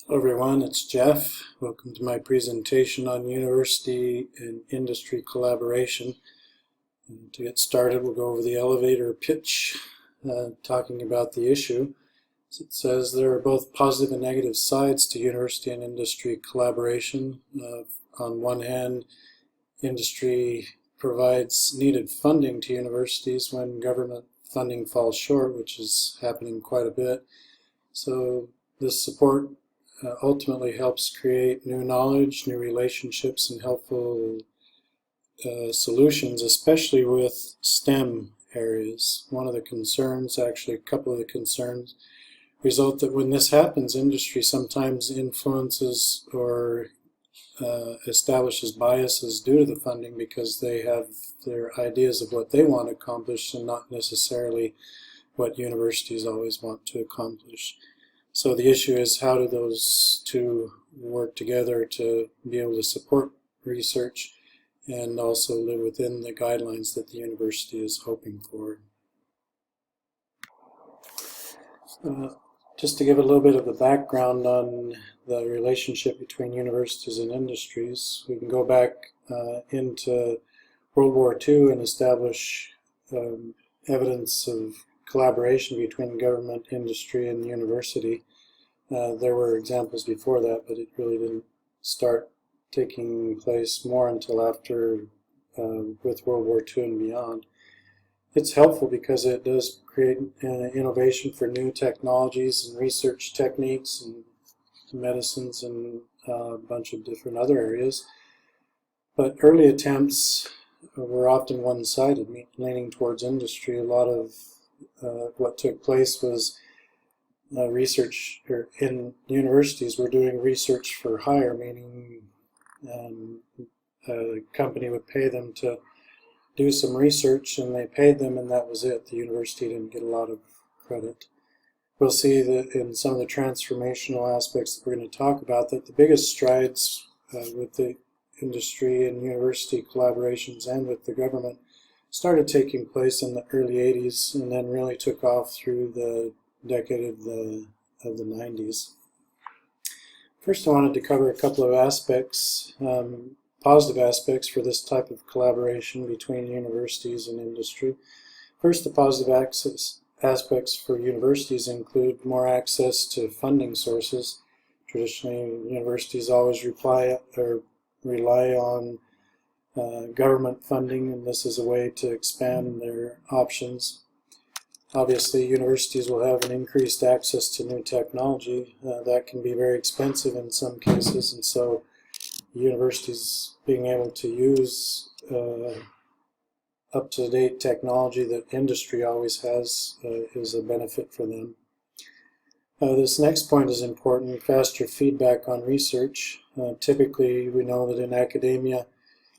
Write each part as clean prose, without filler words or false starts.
Hello everyone, it's Jeff. Welcome to my presentation on university and industry collaboration. And to get started, we'll go over the elevator pitch, talking about the issue. As it says, there are both positive and negative sides to university and industry collaboration. On one hand, industry provides needed funding to universities when government funding falls short, which is happening quite a bit. So this support ultimately helps create new knowledge, new relationships, and helpful solutions, especially with STEM areas. One of the concerns, actually a couple of the concerns, result that when this happens, industry sometimes influences or establishes biases due to the funding because they have their ideas of what they want to accomplish and not necessarily what universities always want to accomplish. So the issue is, how do those two work together to be able to support research and also live within the guidelines that the university is hoping for. Just to give a little bit of the background on the relationship between universities and industries, we can go back into World War II and establish evidence of collaboration between government, industry, and university. There were examples before that, but it really didn't start taking place more until after with World War II and beyond. It's helpful because it does create innovation for new technologies and research techniques and medicines and a bunch of different other areas. But early attempts were often one-sided, leaning towards industry. A lot of what took place was research in universities were doing research for hire, meaning a company would pay them to do some research and they paid them and that was it. The university didn't get a lot of credit. We'll see that in some of the transformational aspects that we're going to talk about, that the biggest strides with the industry and university collaborations and with the government started taking place in the early 80s and then really took off through the decade of the 90s. First, I wanted to cover a couple of aspects, positive aspects for this type of collaboration between universities and industry. First, the positive aspects for universities include more access to funding sources. Traditionally, universities always rely on government funding, and this is a way to expand their options. Obviously, universities will have an increased access to new technology. That can be very expensive in some cases, and so universities being able to use up-to-date technology that industry always has is a benefit for them. This next point is important: faster feedback on research. Typically, we know that in academia,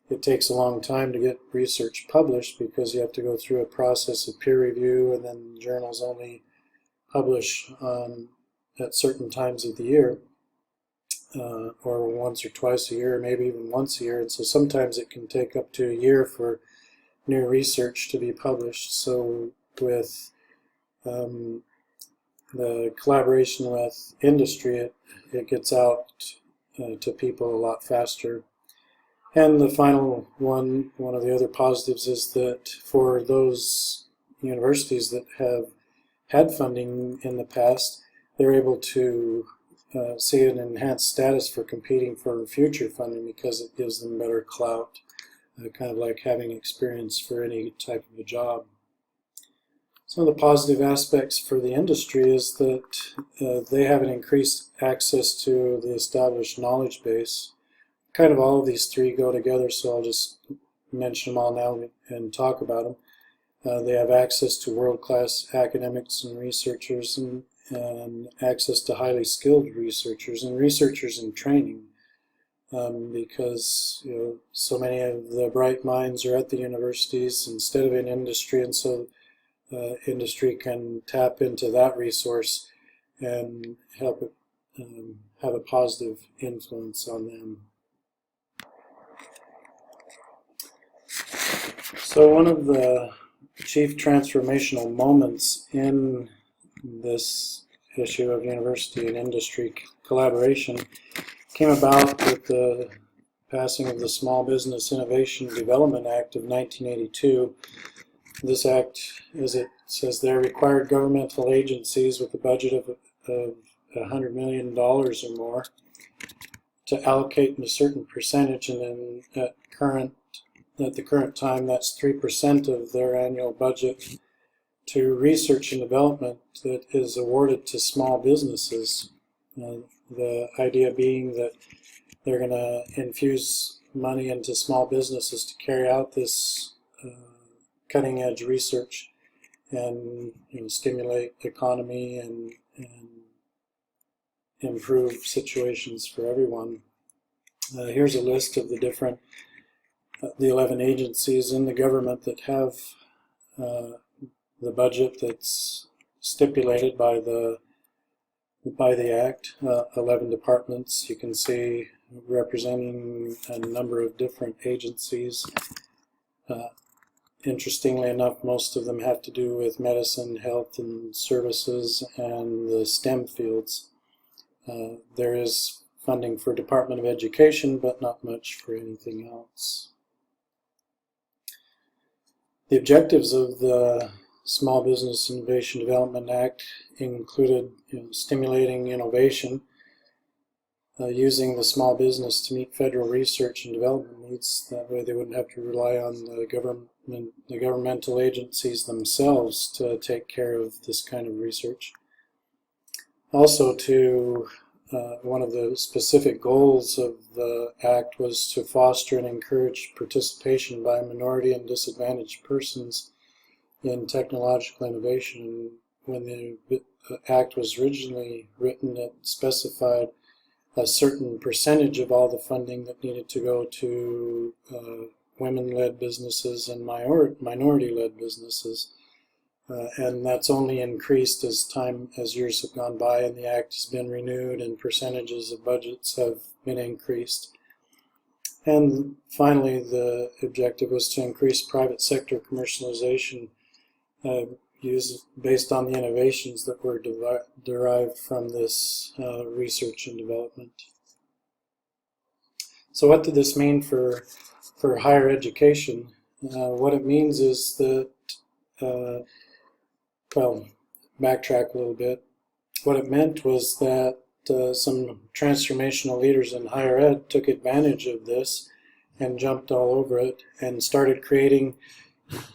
it takes a long time to get research published because you have to go through a process of peer review, and then journals only publish at certain times of the year, or once or twice a year, or maybe even once a year. And so sometimes it can take up to a year for new research to be published. So with the collaboration with industry, it gets out to people a lot faster. And the final one of the other positives is that for those universities that have had funding in the past, they're able to see an enhanced status for competing for future funding because it gives them better clout, kind of like having experience for any type of a job. Some of the positive aspects for the industry is that they have an increased access to the established knowledge base. Kind of all of these three go together, so I'll just mention them all now and talk about them. They have access to world-class academics and researchers, and access to highly skilled researchers and researchers in training, because so many of the bright minds are at the universities instead of in industry, and so industry can tap into that resource and help it have a positive influence on them. So one of the chief transformational moments in this issue of university and industry collaboration came about with the passing of the Small Business Innovation Development Act of 1982. This act, as it says there, required governmental agencies with a budget of $100 million or more to allocate a certain percentage, and then at the current time that's 3% of their annual budget to research and development that is awarded to small businesses. The idea being that they're going to infuse money into small businesses to carry out this cutting-edge research and stimulate the economy and improve situations for everyone. Here's a list of the different, the 11 agencies in the government that have the budget that's stipulated by the Act. 11 departments you can see representing a number of different agencies. Interestingly enough, most of them have to do with medicine, health and services, and the STEM fields. There is funding for Department of Education, but not much for anything else. The objectives of the Small Business Innovation Development Act included stimulating innovation, using the small business to meet federal research and development needs. That way they wouldn't have to rely on the governmental agencies themselves to take care of this kind of research. Also, one of the specific goals of the Act was to foster and encourage participation by minority and disadvantaged persons in technological innovation. When the Act was originally written, it specified a certain percentage of all the funding that needed to go to women-led businesses and minority-led businesses. And that's only increased as years have gone by and the Act has been renewed and percentages of budgets have been increased. And finally, the objective was to increase private sector commercialization based on the innovations that were derived from this research and development. So what did this mean for higher education? What it means is that, well, backtrack a little bit. What it meant was that some transformational leaders in higher ed took advantage of this and jumped all over it and started creating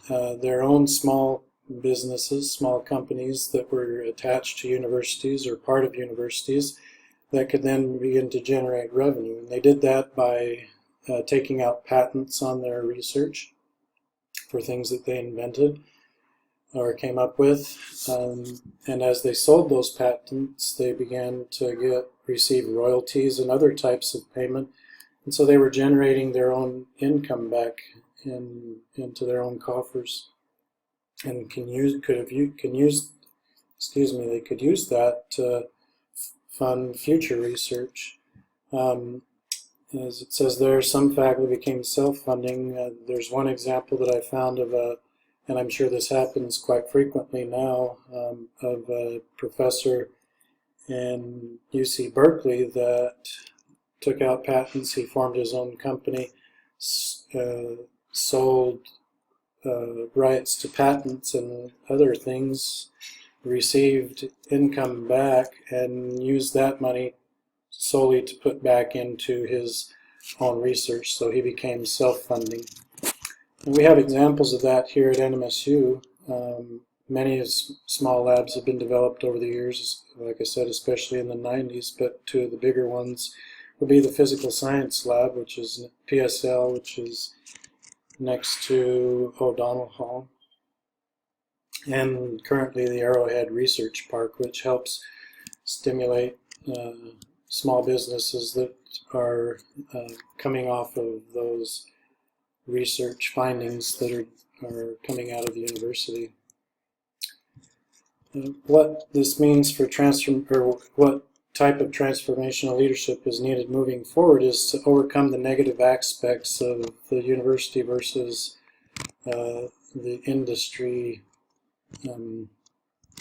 their own small businesses, small companies that were attached to universities or part of universities that could then begin to generate revenue. And they did that by taking out patents on their research for things that they invented or came up with. And as they sold those patents, they began to receive royalties and other types of payment. And so they were generating their own income back into their own coffers, and they could use that to fund future research. As it says there, some faculty became self-funding. There's one example that I found of and I'm sure this happens quite frequently now, of a professor in UC Berkeley that took out patents. He formed his own company, sold rights to patents and other things, received income back, and used that money solely to put back into his own research. So he became self-funding. And we have examples of that here at NMSU. Many small labs have been developed over the years, like I said, especially in the 90s, but two of the bigger ones would be the Physical Science Lab, which is PSL, which is next to O'Donnell Hall, and currently the Arrowhead Research Park, which helps stimulate small businesses that are coming off of those research findings that are coming out of the university. What this means for what type of transformational leadership is needed moving forward is to overcome the negative aspects of the university versus the industry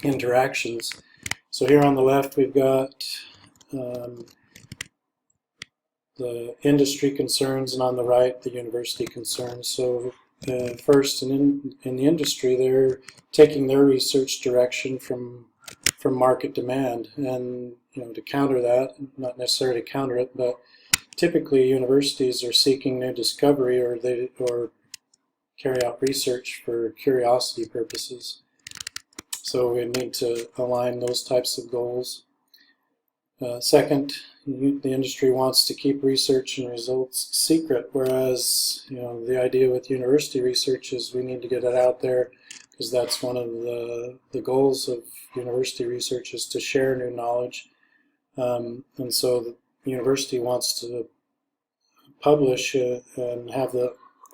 interactions. So here on the left we've got the industry concerns, and on the right the university concerns. So first, in the industry, they're taking their research direction from market demand, and to counter that, not necessarily counter it, but typically universities are seeking new discovery, or carry out research for curiosity purposes. So we need to align those types of goals. Second, the industry wants to keep research and results secret, whereas the idea with university research is we need to get it out there, because that's one of the goals of university research, is to share new knowledge. And so the university wants to publish and have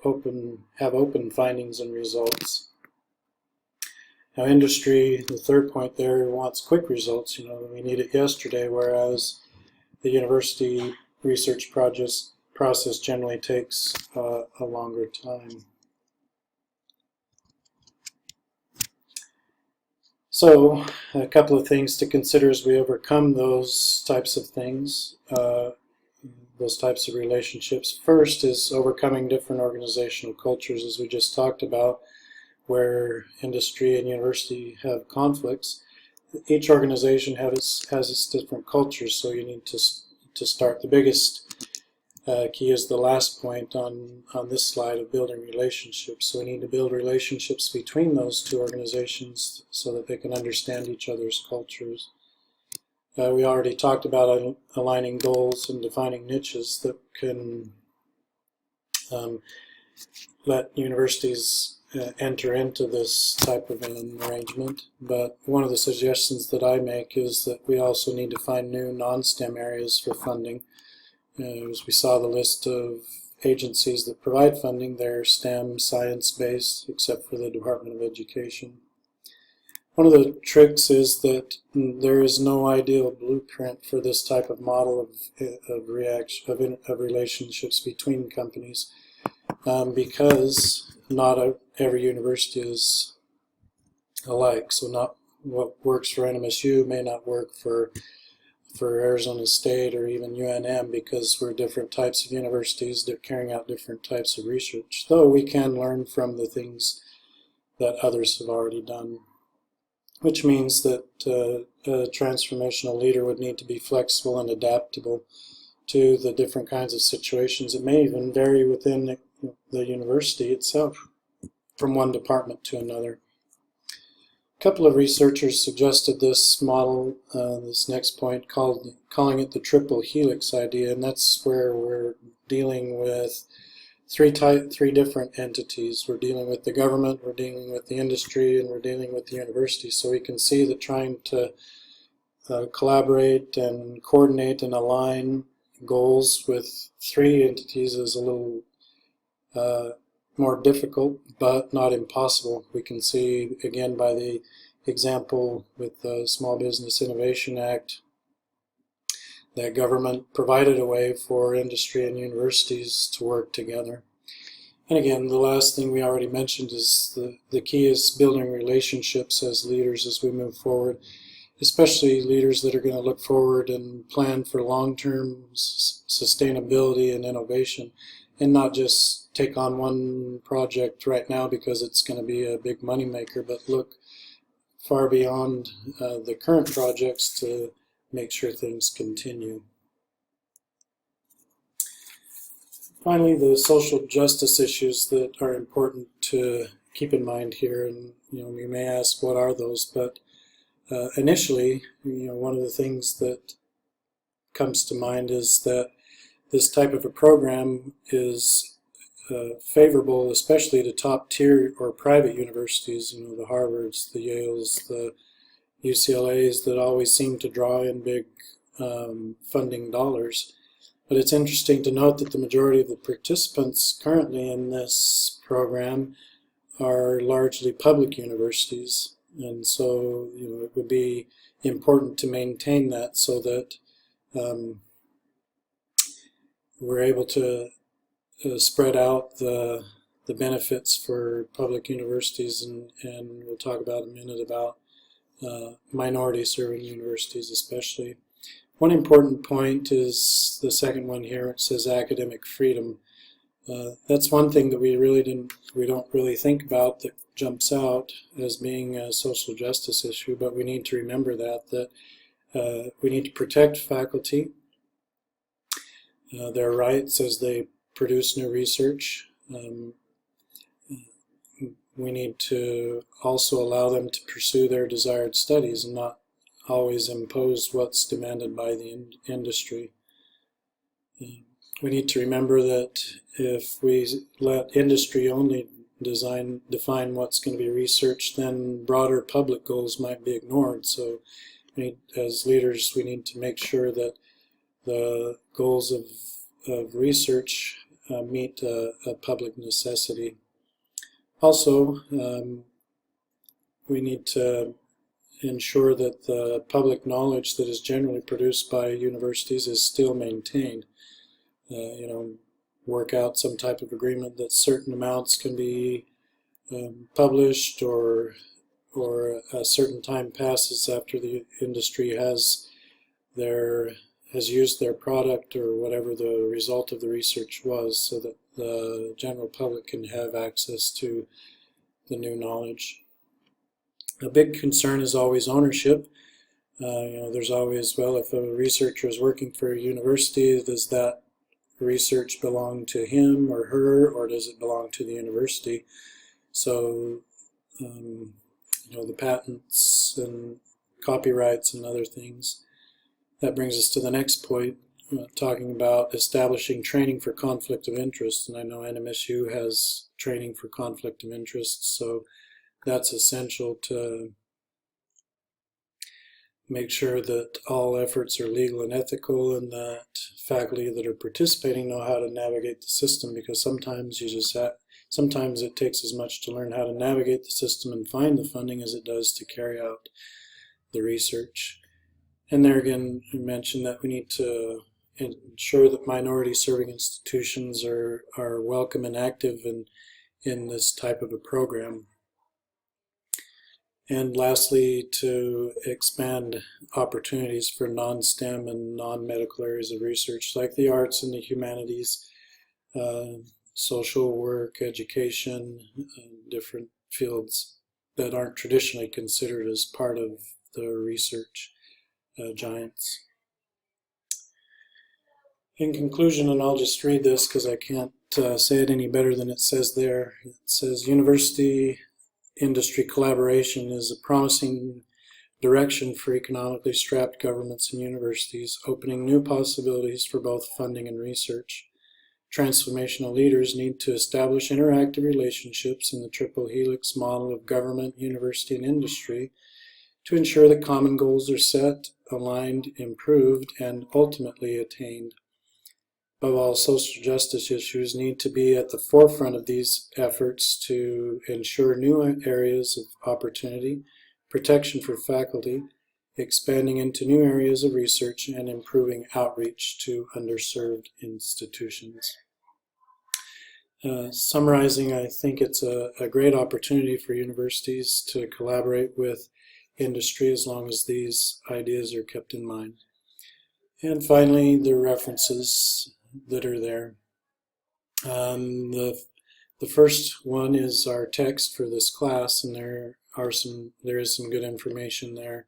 open findings and results. Now, industry, the third point there, wants quick results. We need it yesterday, whereas the university research process generally takes a longer time. So, a couple of things to consider as we overcome those types of things, those types of relationships. First is overcoming different organizational cultures, as we just talked about, where industry and university have conflicts. Each organization has its different cultures, so you need to start. The biggest key is the last point on this slide of building relationships. So we need to build relationships between those two organizations so that they can understand each other's cultures. We already talked about aligning goals and defining niches that can let universities enter into this type of an arrangement. But one of the suggestions that I make is that we also need to find new non-STEM areas for funding. As we saw the list of agencies that provide funding, they're STEM, science-based, except for the Department of Education. One of the tricks is that there is no ideal blueprint for this type of model of relationships between companies, because not every university is alike. So not what works for NMSU may not work for Arizona State or even UNM, because we're different types of universities that are carrying out different types of research, though we can learn from the things that others have already done. Which means that a transformational leader would need to be flexible and adaptable to the different kinds of situations. It may even vary within the university itself, from one department to another. A couple of researchers suggested this model, this next point, calling it the triple helix idea, and that's where we're dealing with three different entities. We're dealing with the government, we're dealing with the industry, and we're dealing with the university. So we can see that trying to collaborate and coordinate and align goals with three entities is a little more difficult, but not impossible. We can see, again, by the example with the Small Business Innovation Act, that government provided a way for industry and universities to work together. And again, the last thing we already mentioned is the key is building relationships as leaders as we move forward, especially leaders that are going to look forward and plan for long-term sustainability and innovation, and not just take on one project right now because it's going to be a big moneymaker, but look far beyond the current projects to make sure things continue. Finally, the social justice issues that are important to keep in mind here, and you may ask, what are those? But initially, one of the things that comes to mind is that this type of a program is favorable, especially to top tier or private universities, the Harvards, the Yales, the UCLAs that always seem to draw in big funding dollars. But it's interesting to note that the majority of the participants currently in this program are largely public universities, and so it would be important to maintain that so that we're able to spread out the benefits for public universities, and we'll talk about in a minute about minority serving universities especially. One important point is the second one here. It says academic freedom. That's one thing that we don't really think about, that jumps out as being a social justice issue, but we need to remember that we need to protect faculty, their rights as they produce new research. We need to also allow them to pursue their desired studies and not always impose what's demanded by the industry. We need to remember that if we let industry only define what's going to be researched, then broader public goals might be ignored. So as leaders, we need to make sure that the goals of research meet a public necessity. Also, we need to ensure that the public knowledge that is generally produced by universities is still maintained. Work out some type of agreement that certain amounts can be published, or a certain time passes after the industry has used their product or whatever the result of the research was, so that the general public can have access to the new knowledge. A big concern is always ownership. There's always, well, if a researcher is working for a university, does that research belong to him or her, or does it belong to the university? So, the patents and copyrights and other things. That brings us to the next point, talking about establishing training for conflict of interest. And I know NMSU has training for conflict of interest, so that's essential to make sure that all efforts are legal and ethical, and that faculty that are participating know how to navigate the system, because sometimes sometimes it takes as much to learn how to navigate the system and find the funding as it does to carry out the research. And there again, we mentioned that we need to ensure that minority serving institutions are welcome and active in this type of a program. And lastly, to expand opportunities for non-STEM and non-medical areas of research, like the arts and the humanities, social work, education, different fields that aren't traditionally considered as part of the research giants. In conclusion, and I'll just read this because I can't say it any better than it says there. It says, university industry collaboration is a promising direction for economically strapped governments and universities, opening new possibilities for both funding and research. Transformational leaders need to establish interactive relationships in the triple helix model of government, university, and industry to ensure that common goals are set, aligned, improved, and ultimately attained. Above all, social justice issues need to be at the forefront of these efforts to ensure new areas of opportunity, protection for faculty, expanding into new areas of research, and improving outreach to underserved institutions. Summarizing, I think it's a great opportunity for universities to collaborate with industry as long as these ideas are kept in mind. And finally, the references that are there. The first one is our text for this class, and there is some good information there.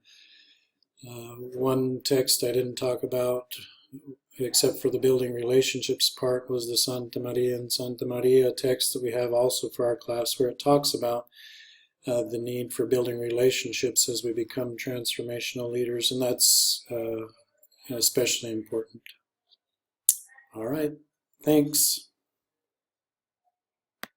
One text I didn't talk about, except for the building relationships part, was the Santa Maria and Santa Maria text that we have also for our class, where it talks about the need for building relationships as we become transformational leaders, and that's especially important. All right, thanks.